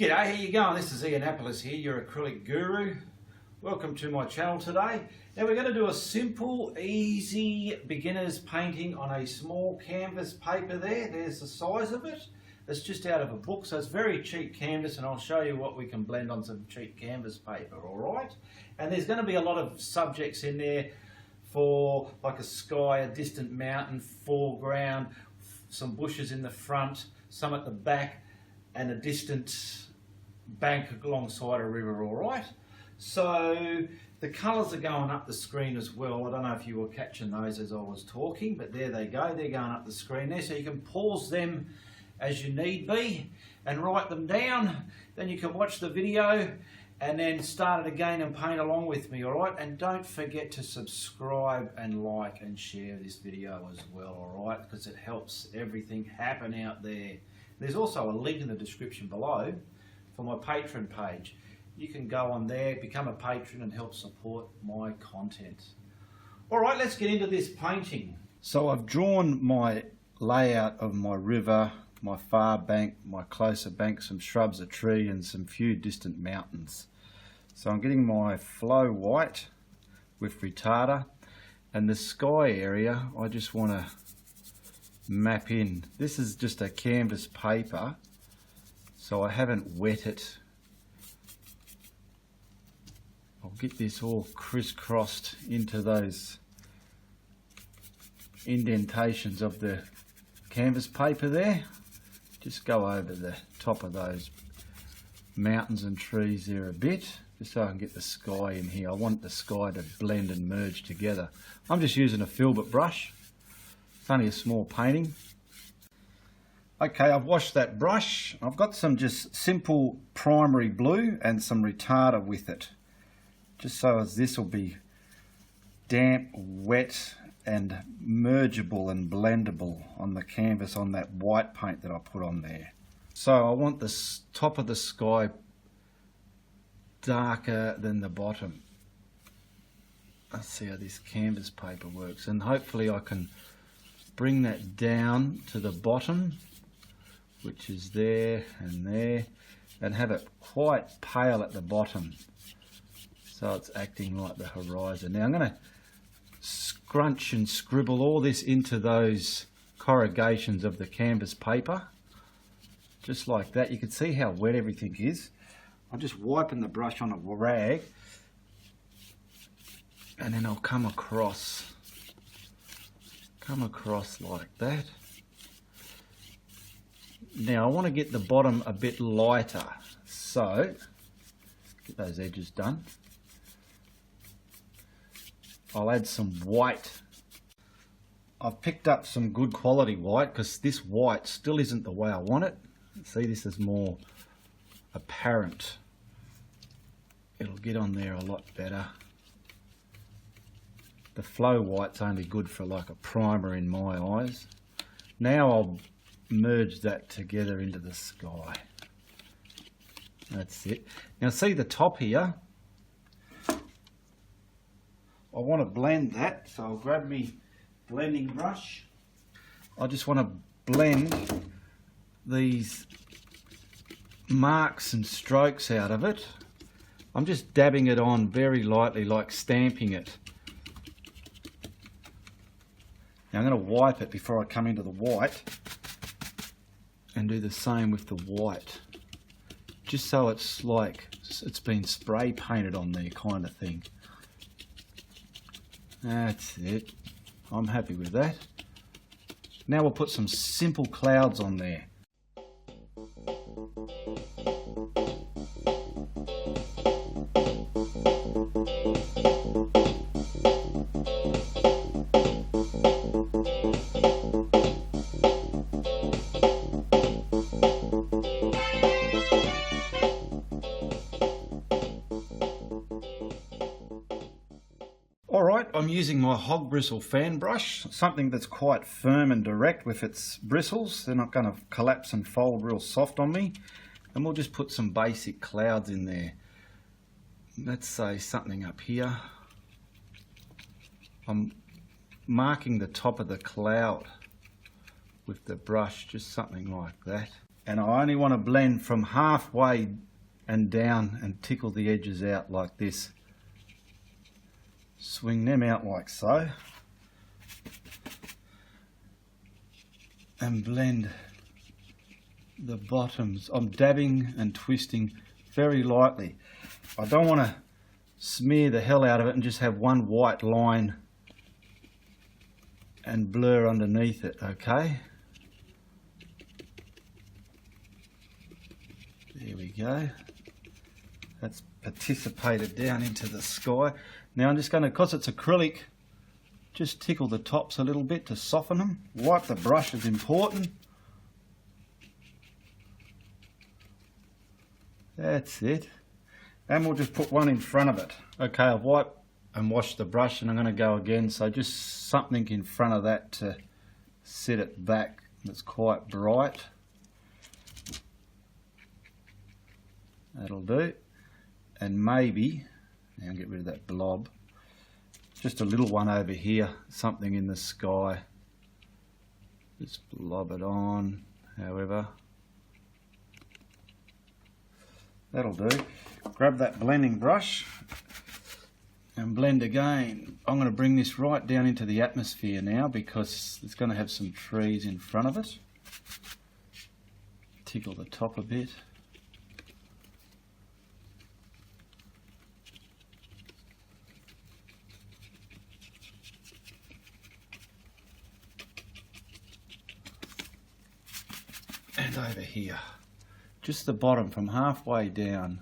G'day, how you going? This is Ianapolis here, your acrylic guru. Welcome to my channel today. Now we're going to do a simple, easy beginner's painting on a small canvas paper there. There's the size of it. It's just out of a book, so it's very cheap canvas, and I'll show you what we can blend on some cheap canvas paper, alright? And there's going to be a lot of subjects in there for like a sky, a distant mountain, foreground, some bushes in the front, some at the back, and a distant bank alongside a river, alright? So the colours are going up the screen as well. I don't know if you were catching those as I was talking, but there they go. They're going up the screen there, so you can pause them as you need be and write them down. Then you can watch the video and then start it again and paint along with me, alright? And don't forget to subscribe and like and share this video as well, alright? Because it helps everything happen out there. There's also a link in the description below for my Patreon page. You can go on there, become a patron and help support my content. Alright, let's get into this painting. So I've drawn my layout of my river, my far bank, my closer bank, some shrubs, a tree and some few distant mountains. So I'm getting my flow white with retarder, and the sky area I just want to map in. This is just a canvas paper, so I haven't wet it. I'll get this all crisscrossed into those indentations of the canvas paper there. Just go over the top of those mountains and trees there a bit, just so I can get the sky in here. I want the sky to blend and merge together. I'm just using a filbert brush. It's only a small painting. Okay, I've washed that brush. I've got some just simple primary blue and some retarder with it, just so as this will be damp, wet and mergeable and blendable on the canvas on that white paint that I put on there. So I want the top of the sky darker than the bottom. Let's see how this canvas paper works, and hopefully I can bring that down to the bottom, which is there, and have it quite pale at the bottom, so it's acting like the horizon. Now I'm going to scrunch and scribble all this into those corrugations of the canvas paper, just like that. You can see how wet everything is. I'm just wiping the brush on a rag, and then I'll come across like that. Now I want to get the bottom a bit lighter, so get those edges done. I'll add some white. I've picked up some good quality white, because this white still isn't the way I want it. See, this is more apparent. It'll get on there a lot better. The flow white's only good for like a primer in my eyes. Now I'll merge that together into the sky. That's it. Now see the top here? I want to blend that, so I'll grab me blending brush. I just want to blend these marks and strokes out of it. I'm just dabbing it on very lightly, like stamping it. Now I'm going to wipe it before I come into the white, and do the same with the white, just so it's like it's been spray painted on there kind of thing. That's it. I'm happy with that. Now we'll put some simple clouds on there. Alright, I'm using my hog bristle fan brush, something that's quite firm and direct with its bristles. They're not going to collapse and fold real soft on me. And we'll just put some basic clouds in there. Let's say something up here. I'm marking the top of the cloud with the brush, just something like that. And I only want to blend from halfway and down and tickle the edges out like this. Swing them out like so. And blend the bottoms. I'm dabbing and twisting very lightly. I don't want to smear the hell out of it and just have one white line and blur underneath it, okay? There we go. That's participated down into the sky. Now I'm just going to, because it's acrylic, just tickle the tops a little bit to soften them. Wipe the brush is important. That's it. And we'll just put one in front of it. Okay, I've wiped and washed the brush and I'm going to go again. So just something in front of that to set it back that's quite bright. That'll do. And maybe, now get rid of that blob, just a little one over here, something in the sky. Just blob it on, however. That'll do. Grab that blending brush and blend again. I'm going to bring this right down into the atmosphere now because it's going to have some trees in front of it. Tickle the top a bit. And over here, just the bottom from halfway down.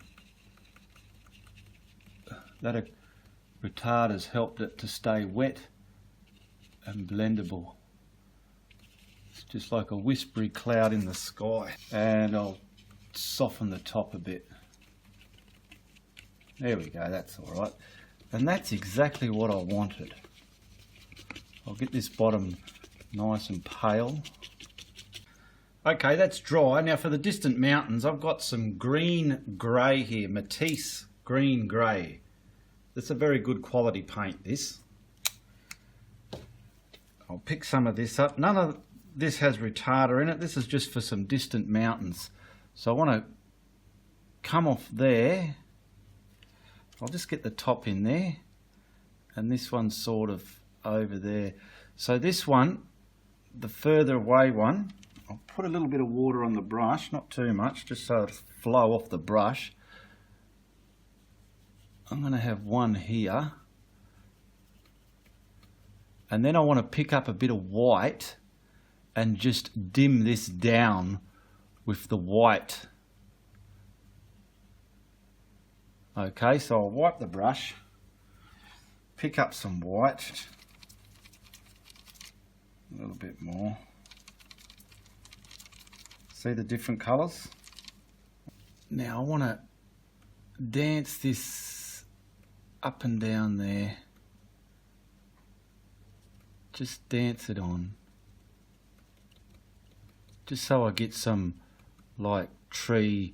That retard has helped it to stay wet and blendable. It's just like a whispery cloud in the sky. And I'll soften the top a bit. There we go, that's all right. And that's exactly what I wanted. I'll get this bottom nice and pale. Okay, that's dry. Now for the distant mountains, I've got some green grey here, Matisse green grey. That's a very good quality paint, this. I'll pick some of this up. None of this has retarder in it. This is just for some distant mountains. So I want to come off there. I'll just get the top in there. And this one's sort of over there. So this one, the further away one, I'll put a little bit of water on the brush, not too much, just so it'll flow off the brush. I'm going to have one here. And then I want to pick up a bit of white and just dim this down with the white. Okay, so I'll wipe the brush, pick up some white, a little bit more. See the different colours? Now I want to dance this up and down there. Just dance it on. Just so I get some like tree,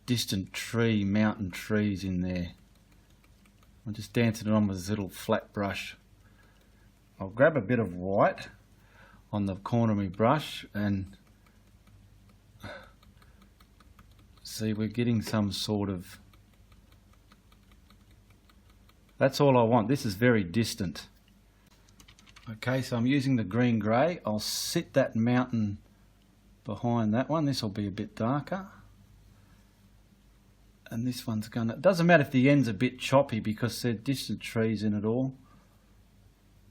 distant tree, mountain trees in there. I'm just dancing it on with this little flat brush. I'll grab a bit of white on the corner of my brush and see, we're getting some sort of... That's all I want. This is very distant. Okay, so I'm using the green grey. I'll sit that mountain behind that one. This will be a bit darker. And this one's gonna... It doesn't matter if the end's a bit choppy because there's distant trees in it all.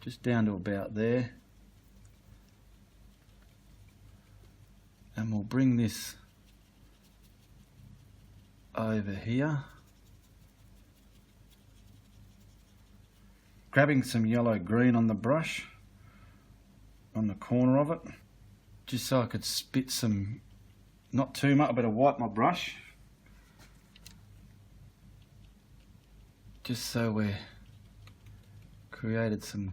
Just down to about there. And we'll bring this over here, grabbing some yellow green on the brush on the corner of it, just so I could spit some, not too much, I better wipe my brush, just so we've created some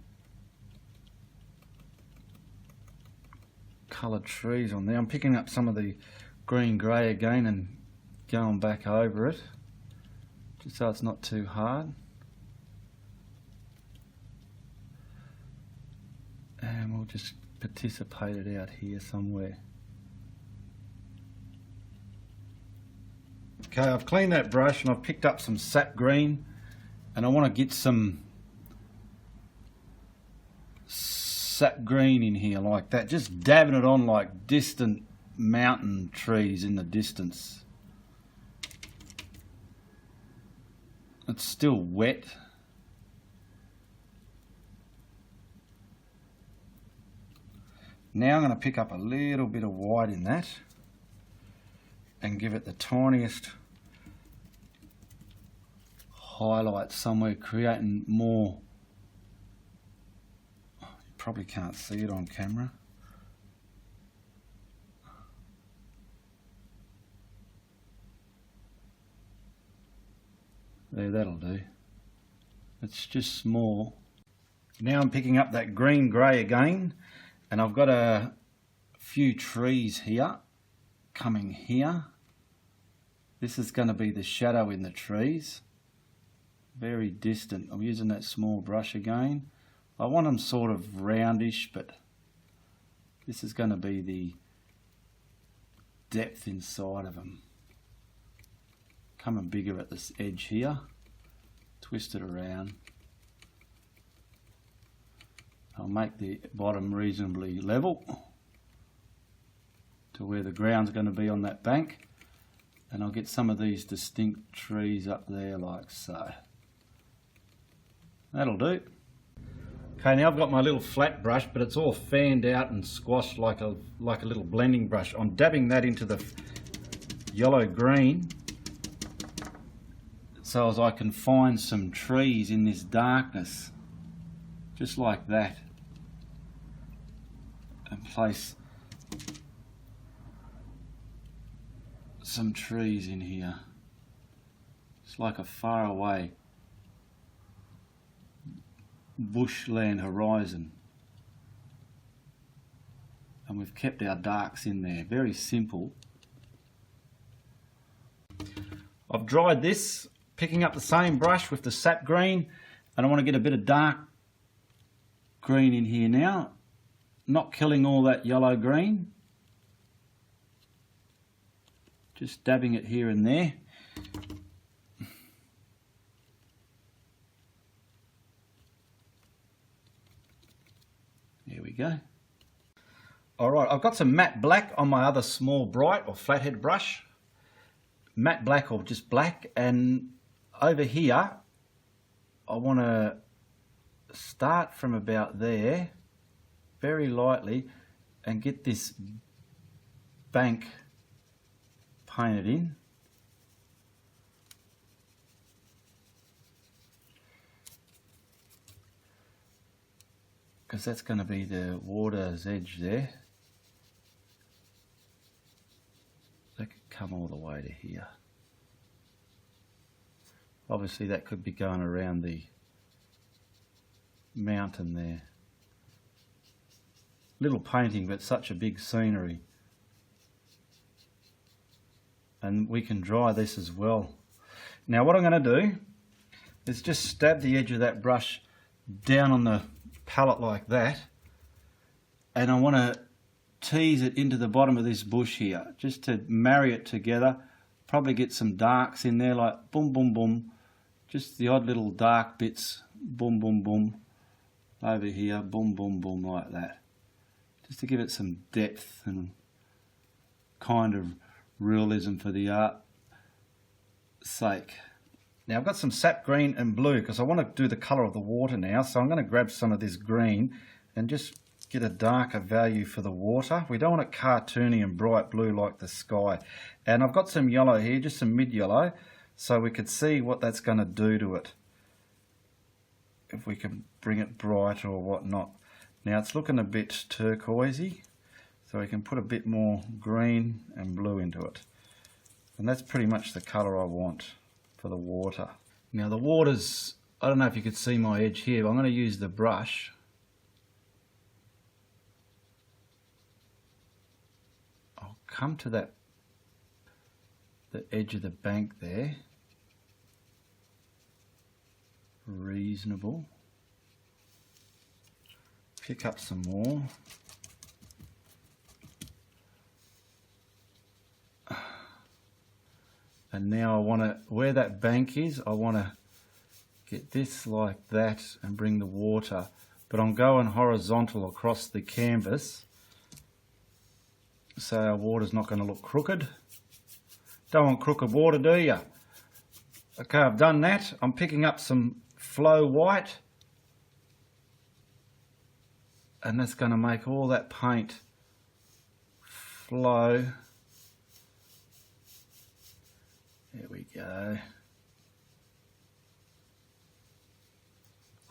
coloured trees on there. I'm picking up some of the green grey again and going back over it, just so it's not too hard. And we'll just participate it out here somewhere. Okay, I've cleaned that brush and I've picked up some sap green, and I want to get some sap green in here like that, just dabbing it on like distant mountain trees in the distance. It's still wet. Now I'm going to pick up a little bit of white in that and give it the tiniest highlight somewhere, creating more. You probably can't see it on camera. There, that'll do. It's just small. Now I'm picking up that green grey again, and I've got a few trees here coming here. This is going to be the shadow in the trees, very distant. I'm using that small brush again. I want them sort of roundish, but this is going to be the depth inside of them. Coming bigger at this edge here, twist it around. I'll make the bottom reasonably level to where the ground's going to be on that bank, and I'll get some of these distinct trees up there like so. That'll do. Okay, now I've got my little flat brush, but it's all fanned out and squashed like a little blending brush. I'm dabbing that into the yellow green so as I can find some trees in this darkness, just like that, and place some trees in here. It's like a far away bushland horizon, and we've kept our darks in there. Very simple. I've dried this, picking up the same brush with the sap green, and I want to get a bit of dark green in here now, not killing all that yellow green, just dabbing it here and there. There we go. Alright, I've got some matte black on my other small bright or flathead brush. Matte black or just black, and over here I want to start from about there very lightly and get this bank painted in. Because that's going to be the water's edge there. That could come all the way to here. Obviously that could be going around the mountain there. Little painting, but such a big scenery. And we can dry this as well. Now what I'm going to do is just stab the edge of that brush down on the palette like that, and I want to tease it into the bottom of this bush here, just to marry it together. Probably get some darks in there, like boom boom boom, just the odd little dark bits, boom boom boom, over here, boom boom boom, like that, just to give it some depth and kind of realism for the art's sake. Now I've got some sap green and blue because I want to do the colour of the water now, so I'm going to grab some of this green and just get a darker value for the water. We don't want it cartoony and bright blue like the sky. And I've got some yellow here, just some mid-yellow, so we could see what that's going to do to it, if we can bring it brighter or whatnot. Now it's looking a bit turquoisey, so we can put a bit more green and blue into it. And that's pretty much the colour I want for the water. Now the water's, I don't know if you could see my edge here, but I'm going to use the brush. I'll come to the edge of the bank there. Reasonable. Pick up some more. And now I want to, where that bank is, I want to get this like that and bring the water. But I'm going horizontal across the canvas, so our water's not going to look crooked. Don't want crooked water, do you? Okay, I've done that. I'm picking up some flow white, and that's going to make all that paint flow. There we go.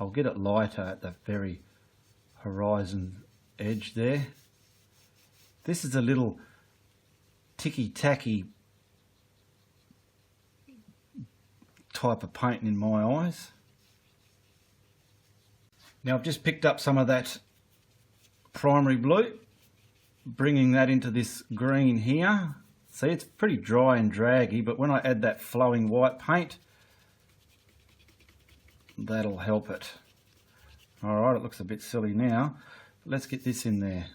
I'll get it lighter at the very horizon edge there. This is a little ticky-tacky type of painting in my eyes. Now I've just picked up some of that primary blue, bringing that into this green here. See, it's pretty dry and draggy, but when I add that flowing white paint, that'll help it. Alright, it looks a bit silly now. Let's get this in there.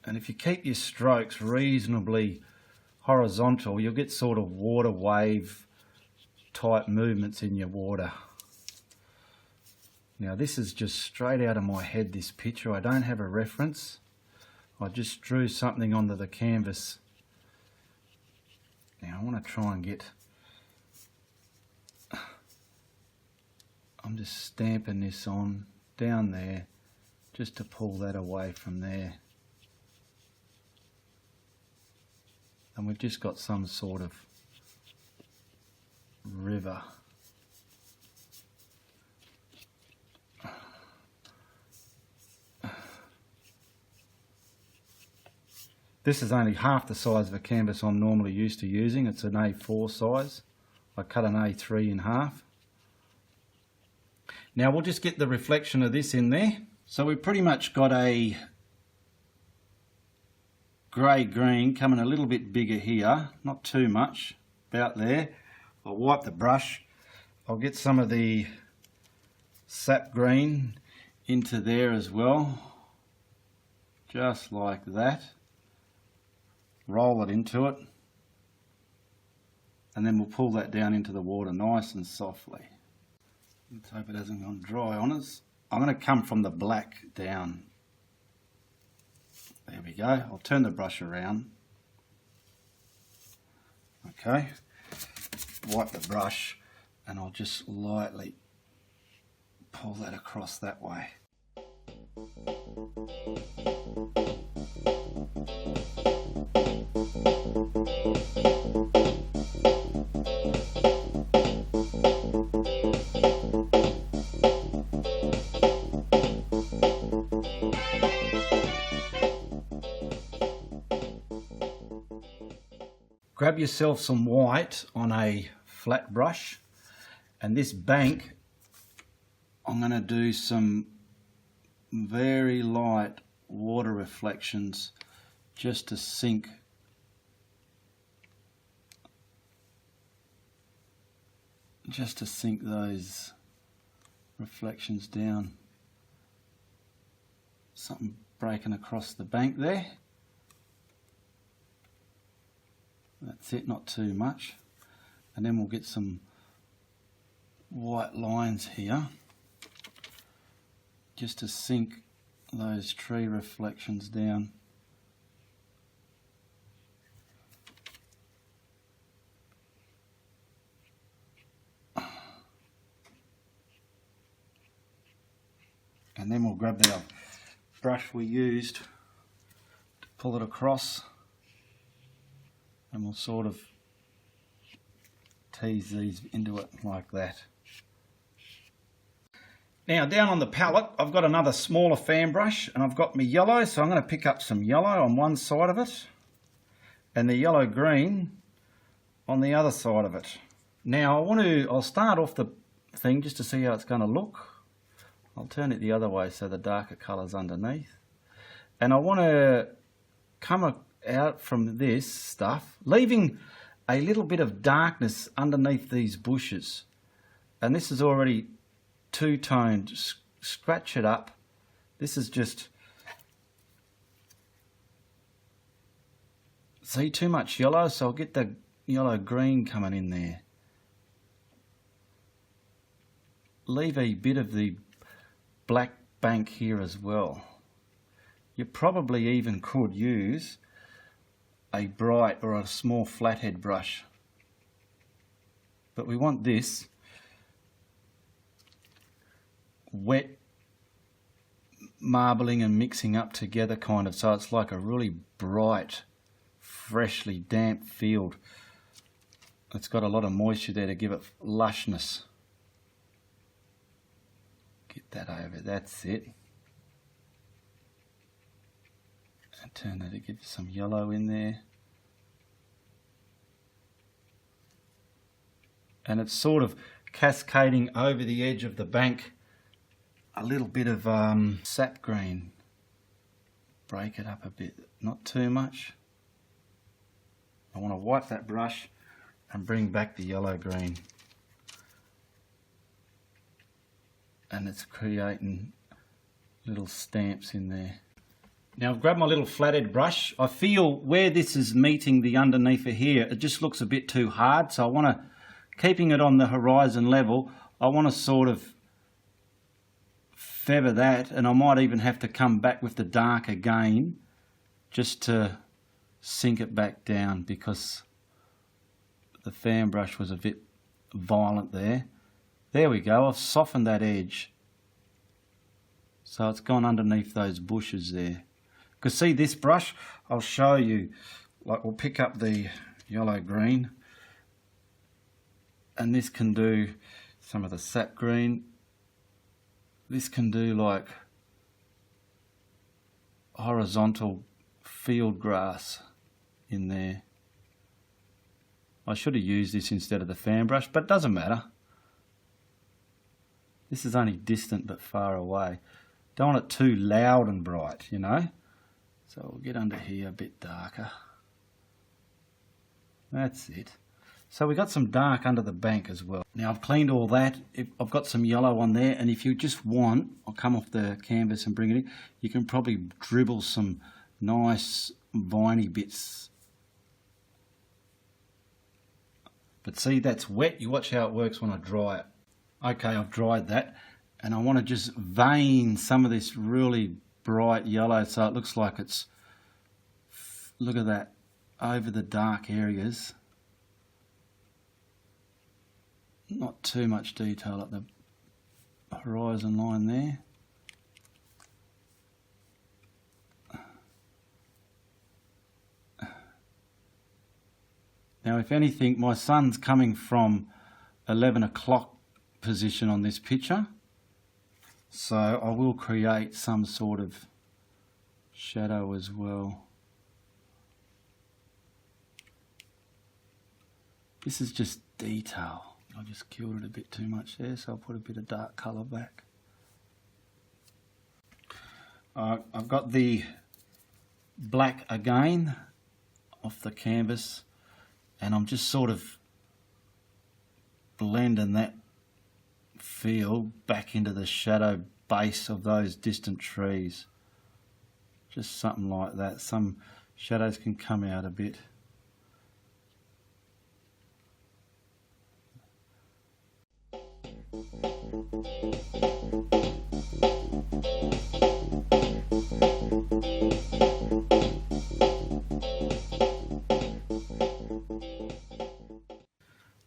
And if you keep your strokes reasonably horizontal, you'll get sort of water wave type movements in your water. Now this is just straight out of my head, this picture. I don't have a reference. I just drew something onto the canvas. Now I want to try and get... I'm just stamping this on down there just to pull that away from there. And we've just got some sort of river. This is only half the size of a canvas I'm normally used to using. It's an A4 size. I cut an A3 in half. Now we'll just get the reflection of this in there. So we've pretty much got a grey-green coming a little bit bigger here. Not too much, about there. I'll wipe the brush. I'll get some of the sap green into there as well. Just like that. Roll it into it, and then we'll pull that down into the water nice and softly. Let's hope it hasn't gone dry on us. I'm going to come from the black down. There we go. I'll turn the brush around. Okay. Wipe the brush, and I'll just lightly pull that across that way. Grab yourself some white on a flat brush, and this bank I'm going to do some very light water reflections just to sink those reflections down. Something breaking across the bank there. That's it, not too much. And then we'll get some white lines here just to sink those tree reflections down. And then we'll grab our brush we used to pull it across, and we'll sort of tease these into it like that. Now down on the palette I've got another smaller fan brush, and I've got my yellow, so I'm going to pick up some yellow on one side of it and the yellow green on the other side of it. Now I'll start off the thing just to see how it's going to look. I'll turn it the other way so the darker colour's underneath. And I want to come out from this stuff, leaving a little bit of darkness underneath these bushes. And this is already two-toned. Scratch it up. This is just See, too much yellow, so I'll get the yellow green coming in there. Leave a bit of the black bank here as well. You probably even could use a bright or a small flathead brush, but we want this wet marbling and mixing up together kind of, so it's like a really bright, freshly damp field. It's got a lot of moisture there to give it lushness. Get that over, that's it. And turn that to get some yellow in there. And it's sort of cascading over the edge of the bank. A little bit of sap green. Break it up a bit, not too much. I want to wipe that brush and bring back the yellow green. And it's creating little stamps in there. Now I've grabbed my little flathead brush. I feel where this is meeting the underneath of here, it just looks a bit too hard. So I want to, keeping it on the horizon level, I want to sort of feather that, and I might even have to come back with the dark again just to sink it back down, because the fan brush was a bit violent there. There we go, I've softened that edge. So it's gone underneath those bushes there. Because see this brush, I'll show you, like we'll pick up the yellow green, and this can do some of the sap green. This can do like horizontal field grass in there. I should have used this instead of the fan brush, but it doesn't matter. This is only distant but far away. Don't want it too loud and bright, you know. So we'll get under here a bit darker. That's it. So we got some dark under the bank as well. Now I've cleaned all that. I've got some yellow on there, and if you just want, I'll come off the canvas and bring it in. You can probably dribble some nice viney bits. But see, that's wet. You watch how it works when I dry it. Okay, I've dried that, and I want to just vein some of this really bright yellow so it looks like it's, look at that, over the dark areas. Not too much detail at the horizon line there. Now if anything, my sun's coming from 11 o'clock position on this picture, so I will create some sort of shadow as well. This is just detail. I just killed it a bit too much there, so I'll put a bit of dark colour back. I've got the black again off the canvas, and I'm just sort of blending that feel back into the shadow base of those distant trees. Just something like that. Some shadows can come out a bit.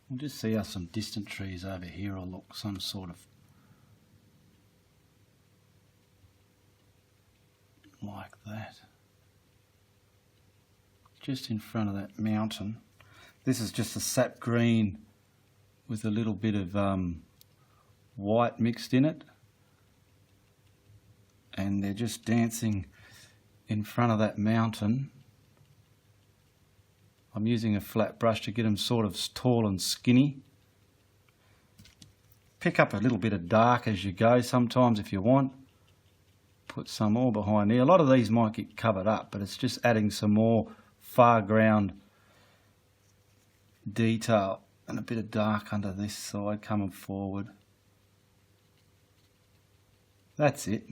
We'll just see how some distant trees over here will look some sort of like that. Just in front of that mountain. This is just a sap green with a little bit of white mixed in it, and they're just dancing in front of that mountain. I'm using a flat brush to get them sort of tall and skinny. Pick up a little bit of dark as you go sometimes if you want. Put some more behind there. A lot of these might get covered up, but it's just adding some more foreground detail, and a bit of dark under this side coming forward. That's it.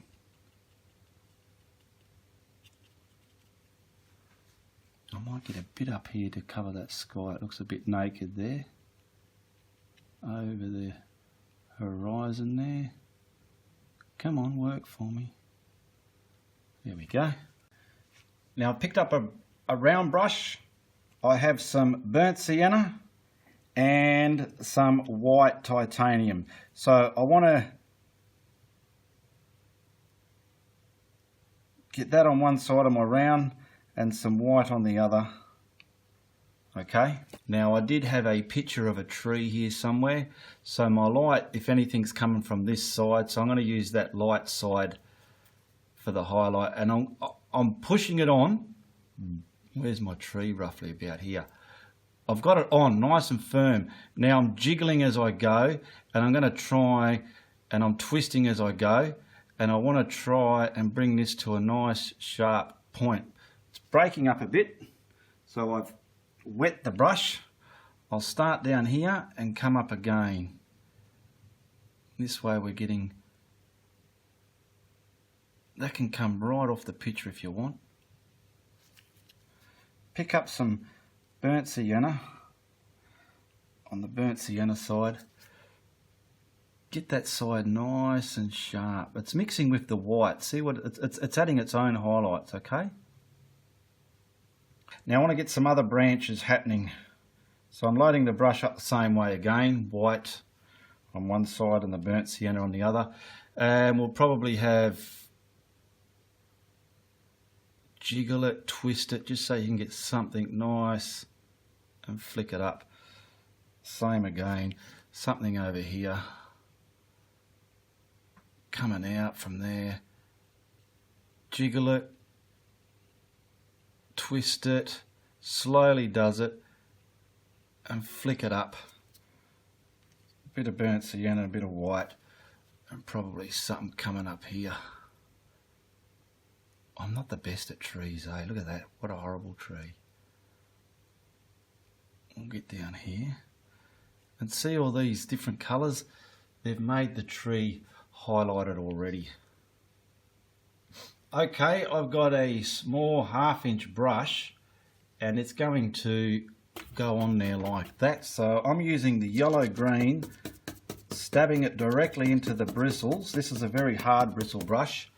I Might get a bit up here to cover that sky. It looks a bit naked there. Over the horizon there. Come on, work for me. There we go. Now I've picked up a round brush. I have some burnt sienna and some white titanium. So I want to get that on one side of my round and some white on the other. Okay, now I did have a picture of a tree here somewhere, so my light, if anything's coming from this side, so I'm going to use that light side for the highlight, and I'm pushing it on. Where's my tree? Roughly about here. I've got it on nice and firm. Now I'm jiggling as I go, and I'm going to try, and I'm twisting as I go, and I want to try and bring this to a nice sharp point. It's breaking up a bit, so I've wet the brush. I'll start down here and come up again. This way we're getting, that can come right off the picture if you want. Pick up some burnt sienna on the burnt sienna side. Get that side nice and sharp. It's mixing with the white. See what it's adding its own highlights, okay? Now I want to get some other branches happening. So I'm loading the brush up the same way again, white on one side and the burnt sienna on the other. And we'll probably have jiggle it, twist it, just so you can get something nice and flick it up. Same again, something over here, coming out from there. Jiggle it, twist it, slowly does it, and flick it up. A bit of burnt sienna, a bit of white, and probably something coming up here. I'm not the best at trees, eh? Look at that, what a horrible tree. We'll get down here, and see all these different colours? They've made the tree highlighted already. Okay, I've got a small 1/2 inch brush and it's going to go on there like that. So I'm using the yellow green, stabbing it directly into the bristles. This is a very hard bristle brush.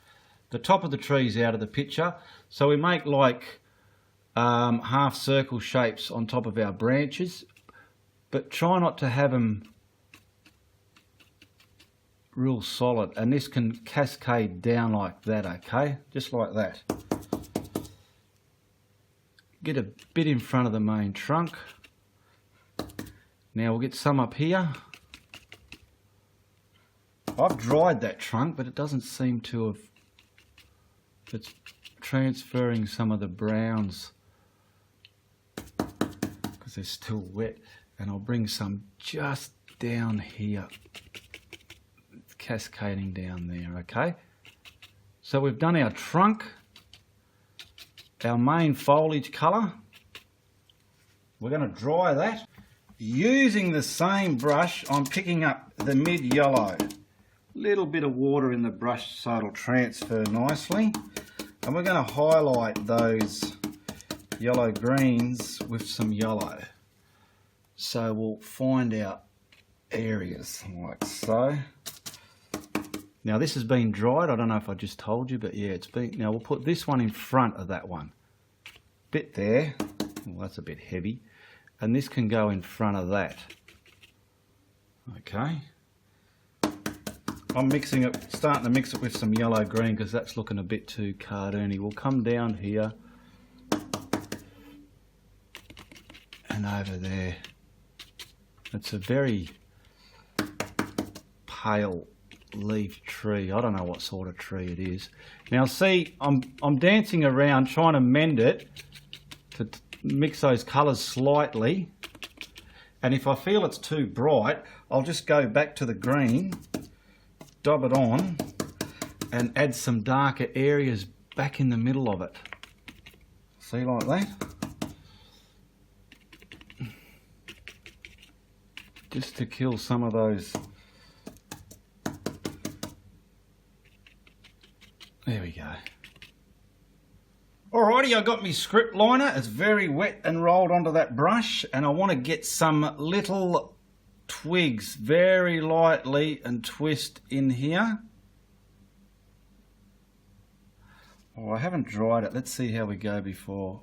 The top of the tree's out of the picture, so we make like half circle shapes on top of our branches, but try not to have them real solid, and this can cascade down like that, okay? Just like that. Get a bit in front of the main trunk. Now we'll get some up here. I've dried that trunk, but it doesn't seem to have, it's transferring some of the browns because they're still wet, and I'll bring some just down here. Cascading down there, okay? So we've done our trunk, our main foliage colour. We're going to dry that. Using the same brush, I'm picking up the mid yellow. Little bit of water in the brush so it'll transfer nicely. And we're going to highlight those yellow greens with some yellow. So we'll find out areas like so. Now this has been dried, I don't know if I just told you, but yeah, it's been, now we'll put this one in front of that one. Bit there, well that's a bit heavy, and this can go in front of that. Okay. I'm mixing it, starting to mix it with some yellow green because that's looking a bit too cartoony. We'll come down here and over there. It's a very pale leaf tree. I don't know what sort of tree it is. Now see, I'm dancing around trying to mend it to mix those colours slightly, and if I feel it's too bright, I'll just go back to the green, dab it on, and add some darker areas back in the middle of it. See, like that? Just to kill some of those. There we go. Alrighty, I got my script liner. It's very wet and rolled onto that brush, and I want to get some little twigs very lightly and twist in here. Oh, I haven't dried it. Let's see how we go before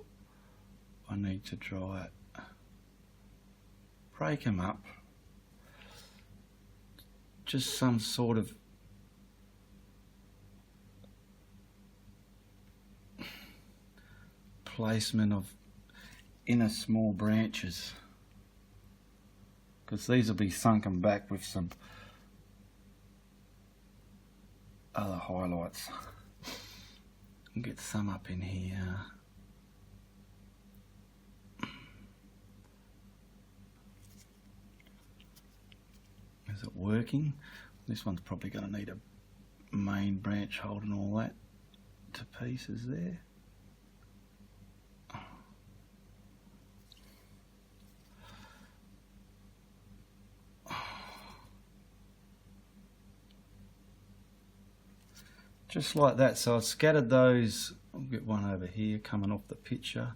I need to dry it. Break them up. Just some sort of placement of inner small branches, because these will be sunken back with some other highlights. I'll get some up in here. Is it working? This one's probably going to need a main branch holding all that to pieces there. Just like that. So I've scattered those. I'll get one over here coming off the picture,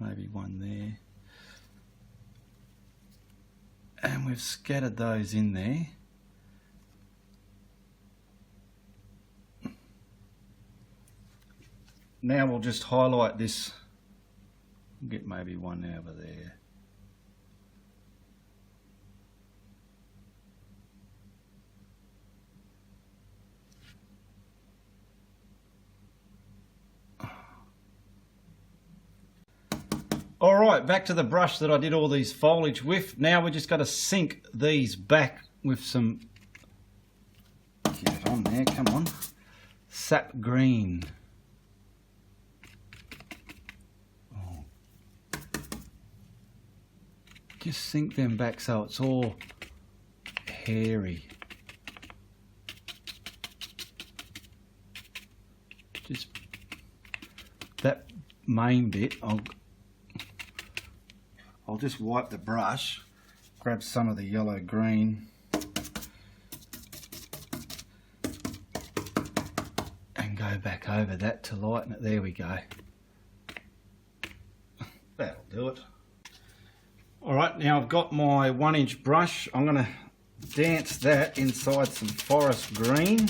maybe one there, and we've scattered those in there. Now we'll just highlight this. Get maybe one over there. Alright, back to the brush that I did all these foliage with. Now we're just going to sink these back with some, get it on there, come on, sap green. Oh. Just sink them back so it's all hairy. Just that main bit, I'll just wipe the brush, grab some of the yellow green and go back over that to lighten it. There we go. That'll do it. Alright, now I've got my 1-inch brush. I'm going to dance that inside some forest green.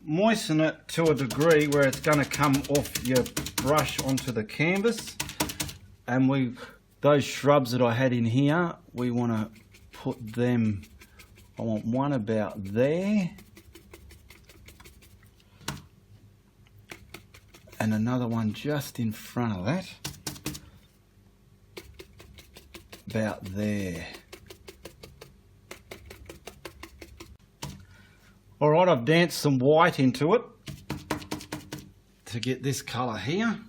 Moisten it to a degree where it's going to come off your brush onto the canvas, and those shrubs that I had in here, we want to put them, I want one about there and another one just in front of that, about there. Alright, I've danced some white into it to get this colour here,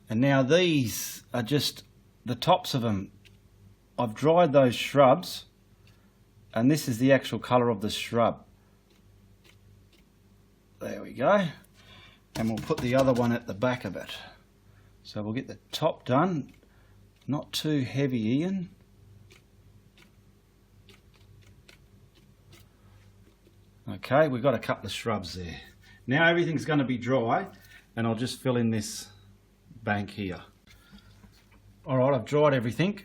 and now these are just the tops of them. I've dried those shrubs, and this is the actual colour of the shrub. There we go, and we'll put the other one at the back of it. So we'll get the top done, not too heavy, Ian. Okay, we've got a couple of shrubs there. Now everything's going to be dry, and I'll just fill in this bank here. Alright, I've dried everything.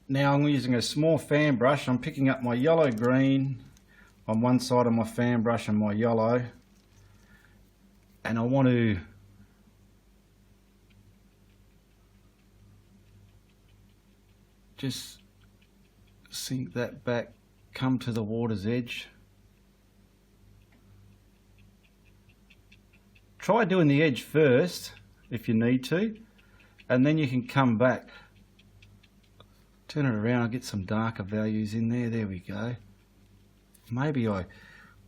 Now I'm using a small fan brush. I'm picking up my yellow green on one side of my fan brush and my yellow, and I want to just sink that back, come to the water's edge. Try doing the edge first if you need to, and then you can come back. Turn it around, I'll get some darker values in there. There we go. Maybe I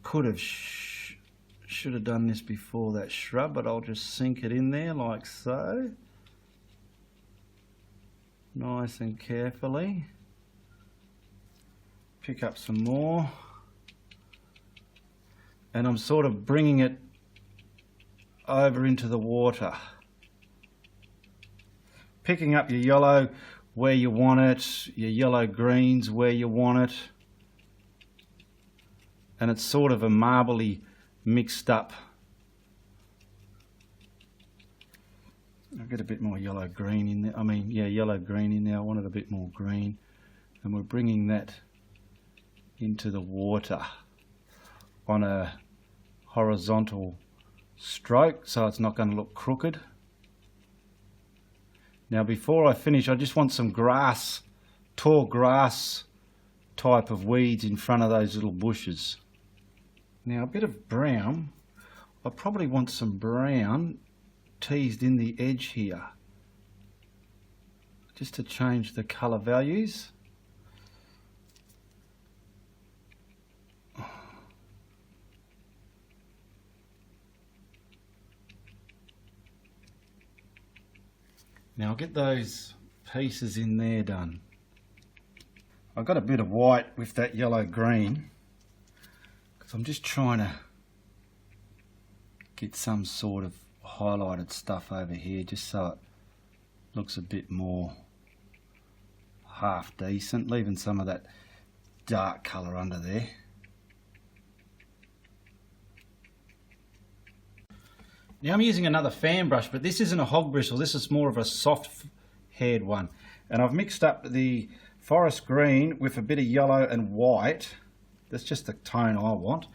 could have should have done this before that shrub, but I'll just sink it in there like so. Nice and carefully. Pick up some more. And I'm sort of bringing it over into the water. Picking up your yellow where you want it, your yellow greens where you want it. And it's sort of a marbly mixed up I'll get a bit more yellow green in there. I mean, yeah, yellow green in there. I wanted a bit more green. And we're bringing that into the water on a horizontal stroke, so it's not going to look crooked. Now before I finish, I just want some grass, tall grass type of weeds in front of those little bushes. Now a bit of brown, I probably want some brown teased in the edge here, just to change the colour values. Now I'll get those pieces in there done. I've got a bit of white with that yellow green because I'm just trying to get some sort of highlighted stuff over here just so it looks a bit more half decent, leaving some of that dark colour under there. Now I'm using another fan brush, but this isn't a hog bristle, this is more of a soft haired one. And I've mixed up the forest green with a bit of yellow and white. That's just the tone I want.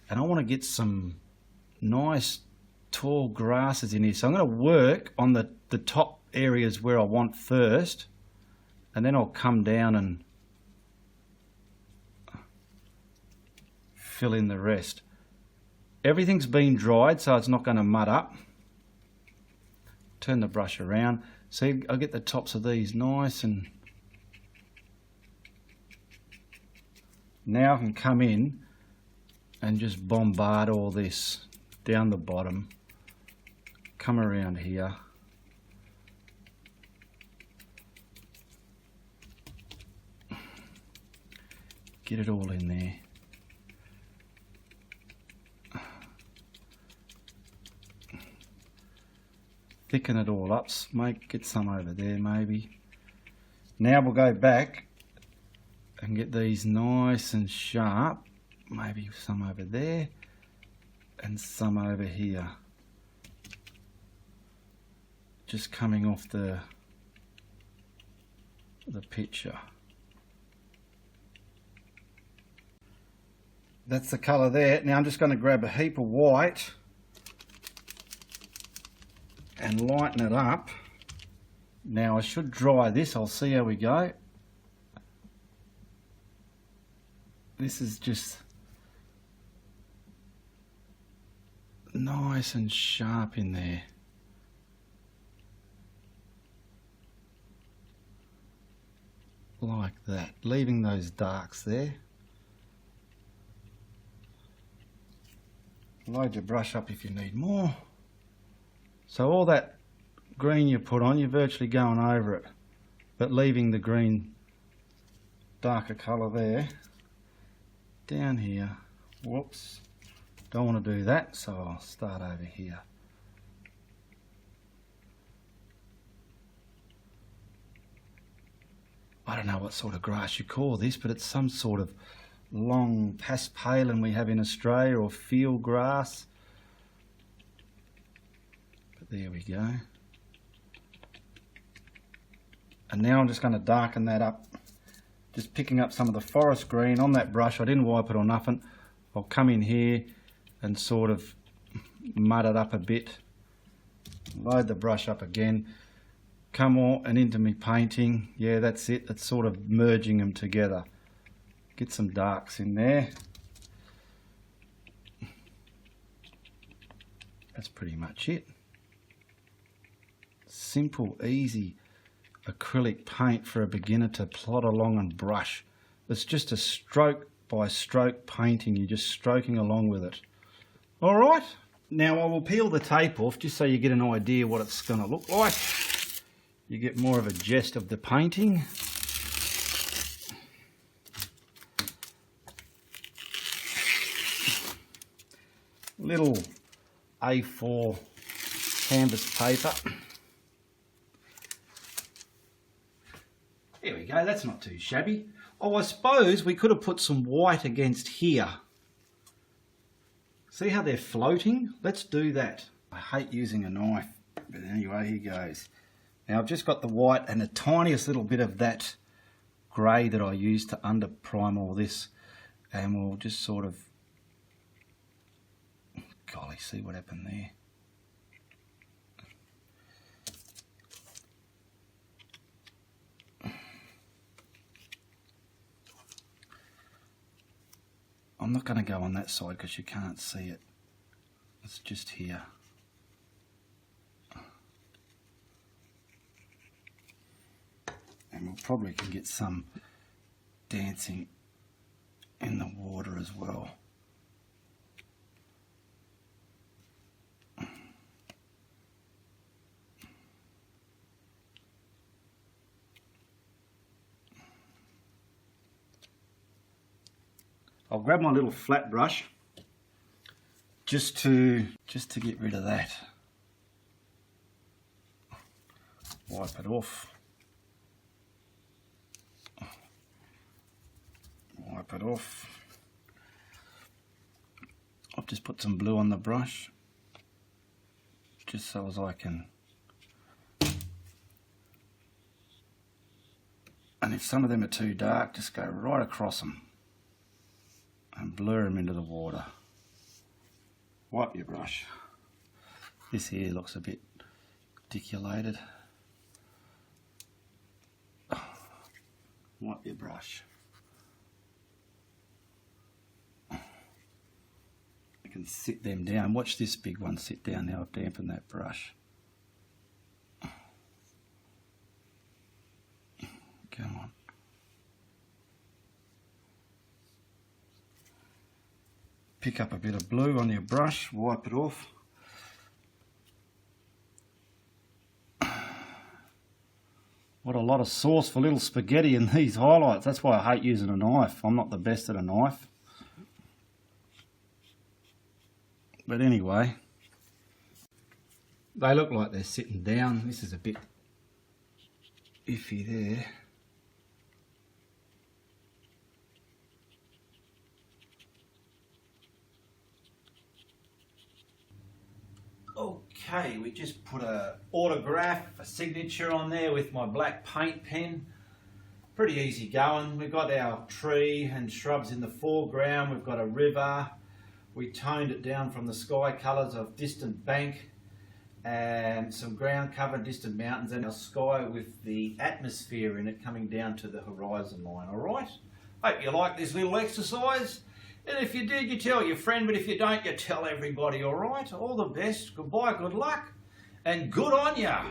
And I want to get some nice tall grasses in here. So I'm going to work on the top areas where I want first, and then I'll come down and fill in the rest. Everything's been dried, so it's not going to mud up. Turn the brush around. See, I'll get the tops of these nice, and now I can come in and just bombard all this down the bottom. Come around here. Get it all in there. Thicken it all up, get some over there maybe. Now we'll go back and get these nice and sharp, maybe some over there and some over here. Just coming off the picture. That's the colour there. Now I'm just going to grab a heap of white and lighten it up. Now I should dry this, I'll see how we go. This is just nice and sharp in there. Like that, leaving those darks there. Load your brush up if you need more. So all that green you put on, you're virtually going over it, but leaving the green darker colour there. Down here, whoops, don't want to do that, so I'll start over here. I don't know what sort of grass you call this, but it's some sort of long paspalin we have in Australia, or field grass. There we go. And now I'm just going to darken that up. Just picking up some of the forest green on that brush. I didn't wipe it or nothing. I'll come in here and sort of mud it up a bit. Load the brush up again. Come on and into me painting. Yeah, that's it. That's sort of merging them together. Get some darks in there. That's pretty much it. Simple, easy acrylic paint for a beginner to plod along and brush. It's just a stroke by stroke painting. You're just stroking along with it. All right, now I will peel the tape off just so you get an idea what it's going to look like. You get more of a gist of the painting. Little A4 canvas paper. There we go, that's not too shabby. Oh, I suppose we could have put some white against here. See how they're floating? Let's do that. I hate using a knife But anyway, here goes. Now I've just got the white and the tiniest little bit of that grey that I used to under prime all this, and we'll just sort of, golly, see what happened there. I'm not going to go on that side because you can't see it. It's just here. And we'll probably can get some dancing in the water as well. I'll grab my little flat brush just to get rid of that. Wipe it off. Wipe it off. I've just put some blue on the brush just so as I can, and if some of them are too dark, just go right across them and blur them into the water. Wipe your brush. This here looks a bit articulated. Wipe your brush. You can sit them down. Watch this big one sit down now. I've dampened that brush. Come on. Pick up a bit of blue on your brush, wipe it off. What a lot of sauce for little spaghetti in these highlights. That's why I hate using a knife. I'm not the best at a knife. But anyway, they look like they're sitting down. This is a bit iffy there. Okay, we just put a autograph, a signature on there with my black paint pen. Pretty easy going. We've got our tree and shrubs in the foreground. We've got a river. We toned it down from the sky colours of distant bank and some ground cover, distant mountains, and our sky with the atmosphere in it coming down to the horizon line. Alright? Hope you like this little exercise. And if you did, you tell your friend, but if you don't, you tell everybody, alright? All the best, goodbye, good luck, and good on ya!